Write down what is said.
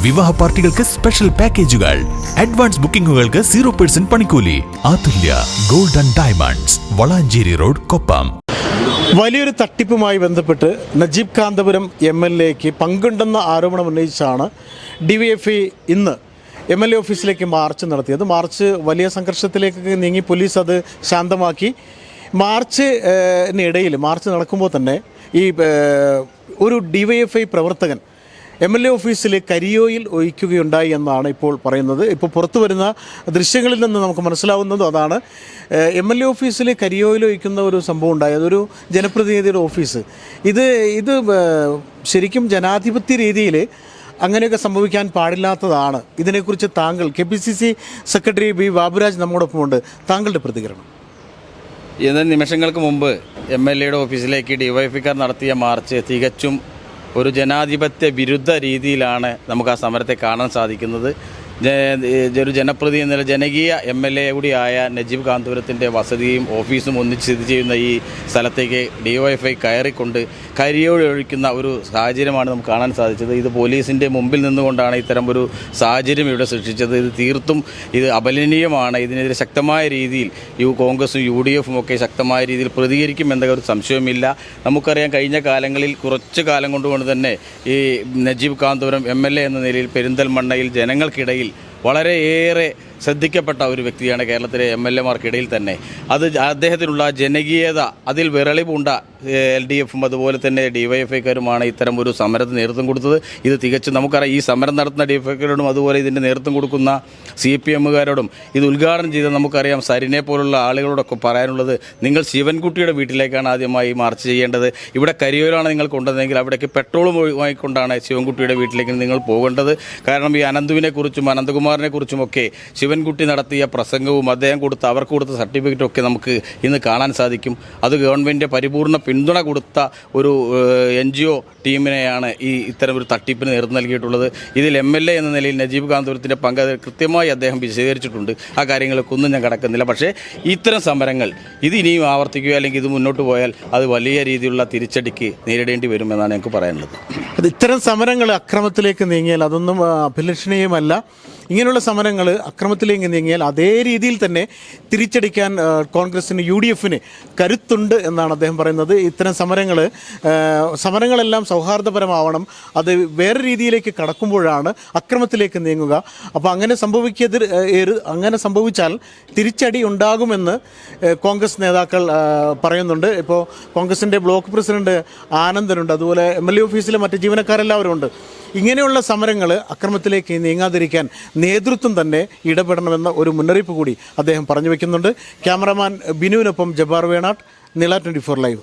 വിവാഹ പാർട്ടികൾക്ക് സ്പെഷ്യൽ പാക്കേജുകൾ, അഡ്വാൻസ് ബുക്കിംഗുകൾക്ക് 0% പണിക്കൂലി. Athulya gold and diamonds, Valanchery road, Koppam. വലിയൊരു തട്ടിപ്പുമായി ബന്ധപ്പെട്ട് നജീബ് കാന്തപുരം MLAക്ക് പങ്കുണ്ടെന്ന ആരോപണം ഉന്നയിച്ചാണ് DYFI ഇന്ന് MLA ഓഫീസിലേക്ക് മാർച്ച് നടത്തിയത്. മാർച്ച് വലിയ സംഘർഷത്തിലേക്ക് നീങ്ങി, പോലീസ് അത് ശാന്തമാക്കി. മാർച്ച് നടക്കുമ്പോൾ തന്നെ ഈ ഒരു DYFI പ്രവർത്തകൻ MLA ഓഫീസിൽ കരിയോയിൽ ഒഴിക്കുകയുണ്ടായി എന്നാണ് ഇപ്പോൾ പറയുന്നത്. ഇപ്പോൾ പുറത്തു വരുന്ന ദൃശ്യങ്ങളിൽ നിന്ന് നമുക്ക് മനസ്സിലാവുന്നതും അതാണ്. MLA ഓഫീസിൽ കരിയോയിൽ ഒഴിക്കുന്ന ഒരു സംഭവം ഉണ്ടായി. അതൊരു ജനപ്രതിനിധിയുടെ ഓഫീസ്. ഇത് ശരിക്കും ജനാധിപത്യ രീതിയിൽ അങ്ങനെയൊക്കെ സംഭവിക്കാൻ പാടില്ലാത്തതാണ്. ഇതിനെക്കുറിച്ച് താങ്കൾ, KPCC സെക്രട്ടറി B. ബാബുരാജ് നമ്മോടൊപ്പമുണ്ട്. താങ്കളുടെ പ്രതികരണം? നിമിഷങ്ങൾക്ക് മുമ്പ് MLAയുടെ ഓഫീസിലേക്ക് DYFIക്കാർ നടത്തിയ മാർച്ച് തികച്ചും ഒരു ജനാധിപത്യ വിരുദ്ധ രീതിയിലാണ് നമുക്ക് ആ സമരത്തെ കാണാൻ സാധിക്കുന്നത്. ഒരു ജനപ്രതിനിധി എന്ന ജനകീയ MLA കൂടിയായ നജീബ് കാന്തപുരത്തിൻ്റെ വസതിയും ഓഫീസും ഒന്നിച്ച് സ്ഥിതി ചെയ്യുന്ന ഈ സ്ഥലത്തേക്ക് DYFI കയറിക്കൊണ്ട് കരിയോട് ഒഴിക്കുന്ന ഒരു സാഹചര്യമാണ് നമുക്ക് കാണാൻ സാധിച്ചത്. ഇത് പോലീസിൻ്റെ മുമ്പിൽ നിന്നുകൊണ്ടാണ് ഇത്തരം ഒരു സാഹചര്യം ഇവിടെ സൃഷ്ടിച്ചത്. ഇത് തീർത്തും അപലനീയമാണ്. ഇതിനെതിരെ ശക്തമായ രീതിയിൽ കോൺഗ്രസും UDFും ഒക്കെ ശക്തമായ രീതിയിൽ പ്രതികരിക്കുമെന്ന ഒരു സംശയമില്ല. നമുക്കറിയാം, കഴിഞ്ഞ കാലങ്ങളിൽ കുറച്ച് കാലം കൊണ്ടുകൊണ്ട് തന്നെ ഈ നജീബ് കാന്തപുരം MLA എന്ന നിലയിൽ പെരിന്തൽമണ്ണയിൽ ജനങ്ങൾക്കിടയിൽ വളരെയേറെ ശ്രദ്ധിക്കപ്പെട്ട ഒരു വ്യക്തിയാണ് കേരളത്തിലെ MLAമാർക്കിടയിൽ തന്നെ. അദ്ദേഹത്തിനുള്ള ജനകീയത, അതിൽ വിരളിപൂണ്ട LDFും അതുപോലെ തന്നെ DYFIക്കാരുമാണ് ഇത്തരം ഒരു സമരത്തിന് നേതൃത്വം കൊടുത്തത്. ഇത് തികച്ചും നമുക്കറിയാം, ഈ സമരം നടത്തുന്ന DYFIക്കാരോടും അതുപോലെ ഇതിൻ്റെ നേതൃത്വം കൊടുക്കുന്ന CPMകാരോടും ഇത് ഉദ്ഘാടനം ചെയ്ത നമുക്കറിയാം സരിനെ പോലുള്ള ആളുകളോടൊക്കെ പറയാനുള്ളത്, നിങ്ങൾ ശിവൻകുട്ടിയുടെ വീട്ടിലേക്കാണ് ആദ്യമായി മാർച്ച് ചെയ്യേണ്ടത്. ഇവിടെ കരിയോയിലാണ് നിങ്ങൾ കൊണ്ടുവന്നതെങ്കിൽ അവിടേക്ക് പെട്രോളും വാങ്ങിക്കൊണ്ടാണ് ശിവൻകുട്ടിയുടെ വീട്ടിലേക്ക് നിങ്ങൾ പോകേണ്ടത്. കാരണം ഈ അനന്തുവിനെക്കുറിച്ചും അനന്തകുമാറിനെ കുറിച്ചുമൊക്കെ ശിവൻകുട്ടി നടത്തിയ പ്രസംഗവും അദ്ദേഹം അവർക്ക് കൊടുത്ത സർട്ടിഫിക്കറ്റും ഒക്കെ നമുക്ക് ഇന്ന് കാണാൻ സാധിക്കും. അത് ഗവൺമെൻറ് പരിപൂർണ്ണ പിന്തുണ കൊടുത്ത ഒരു NGO ടീമിനെയാണ് ഇത്തരം ഒരു തട്ടിപ്പിന് നേതൃത്വം നൽകിയിട്ടുള്ളത്. ഇതിൽ MLA എന്ന നിലയിൽ നജീബ് കാന്തപുരത്തിൻ്റെ പങ്ക് കൃത്യമായി അദ്ദേഹം വിശദീകരിച്ചിട്ടുണ്ട്. ആ കാര്യങ്ങൾക്കൊന്നും ഞാൻ കടക്കുന്നില്ല. പക്ഷേ ഇത്തരം സമരങ്ങൾ ഇനിയും ആവർത്തിക്കുക അല്ലെങ്കിൽ ഇത് മുന്നോട്ട് പോയാൽ അത് വലിയ രീതിയിലുള്ള തിരിച്ചടിക്ക് നേരിടേണ്ടി വരുമെന്നാണ് എനിക്ക് പറയാനുള്ളത്. ഇത്തരം സമരങ്ങൾ അക്രമത്തിലേക്ക് നീങ്ങിയാൽ അതൊന്നും അഭിലഷണീയമല്ല. ഇങ്ങനെയുള്ള സമരങ്ങൾ അക്രമത്തിലേക്ക് നീങ്ങിയാൽ അതേ രീതിയിൽ തന്നെ തിരിച്ചടിക്കാൻ കോൺഗ്രസിന് UDFന് കരുത്തുണ്ട് എന്നാണ് അദ്ദേഹം പറയുന്നത്. ഇത്തരം സമരങ്ങളെല്ലാം സൗഹാർദ്ദപരമാവണം. അത് വേറെ രീതിയിലേക്ക് കടക്കുമ്പോഴാണ് അക്രമത്തിലേക്ക് നീങ്ങുക. അപ്പോൾ അങ്ങനെ സംഭവിച്ചാൽ തിരിച്ചടി ഉണ്ടാകുമെന്ന് കോൺഗ്രസ് നേതാക്കൾ പറയുന്നുണ്ട്. ഇപ്പോൾ കോൺഗ്രസിൻ്റെ ബ്ലോക്ക് പ്രസിഡന്റ് ആനന്ദനുണ്ട്, അതുപോലെ MLA ഓഫീസിലെ മറ്റ് ജീവനക്കാരെല്ലാവരും ഉണ്ട്. ഇങ്ങനെയുള്ള സമരങ്ങൾ അക്രമത്തിലേക്ക് നീങ്ങാതിരിക്കാൻ നേതൃത്വം തന്നെ ഇടപെടണമെന്ന ഒരു മുന്നറിയിപ്പ് കൂടി അദ്ദേഹം പറഞ്ഞു വയ്ക്കുന്നുണ്ട്. ക്യാമറമാൻ ബിനുവിനൊപ്പം ജബ്ബാർ വേണാട്ട്, നില 24 ലൈവ്.